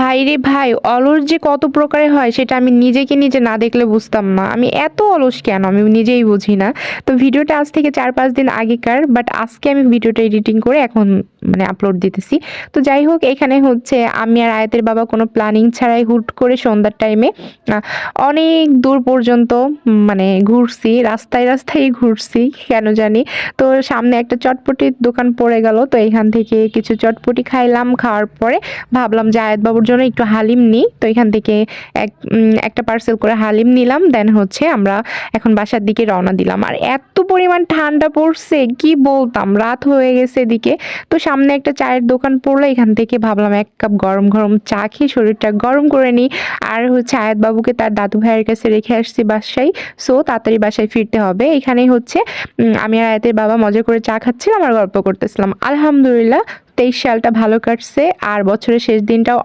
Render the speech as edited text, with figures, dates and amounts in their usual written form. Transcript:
ভাই রে ভাই, অলস যে কত প্রকারের হয় সেটা আমি নিজেকে নিজে না দেখলে বুঝতাম না। আমি এত অলস কেন আমি নিজেই বুঝি না। তো ভিডিওটা আজ থেকে ৪-৫ দিন আগেকার, বাট আজকে আমি ভিডিওটা এডিটিং করে এখন মানে আপলোড দিতেছি। তো যাই হোক, এখানে হচ্ছে আমি আর আয়াতের বাবা কোনো প্ল্যানিং ছাড়াই হুট করে সন্ধ্যার টাইমে আ অনেক দূর পর্যন্ত মানে ঘুরছি। রাস্তায় ঘুরছি কেন জানি। তো সামনে একটা চটপটির দোকান পড়ে গেল। তো এখান থেকে কিছু চটপটি খাইলাম। খাওয়ার পরে ভাবলাম যে আয়াত বাবুর জন্য একটু হালিম নিই। তো এখান থেকে একটা পার্সেল করে হালিম নিলাম। দেন হচ্ছে আমরা এখন বাসার দিকে রওনা দিলাম। আর এত পরিমাণ ঠান্ডা পড়ছে কি বলতাম, রাত হয়ে গেছে এদিকে। তো সামনে একটা চায়ের দোকান পড়লো, এখান থেকে ভাবলাম ১ কাপ গরম গরম চা খেয়ে শরীরটা গরম করে নিই। আর হচ্ছে আয়াত বাবুকে তার দাদু ভাইয়ের কাছে রেখে আসছি বাসায়। সো তাড়াতাড়ি বাসায় ফিরতে হবে। এখানেই হচ্ছে আমি আর আয়াতের বাবা মজা করে চা খাচ্ছিলাম আর গল্প করতেছিলাম। আলহামদুলিল্লাহ ২৩ সালটা ভালো কাটছে আর বছরের শেষ দিনটাও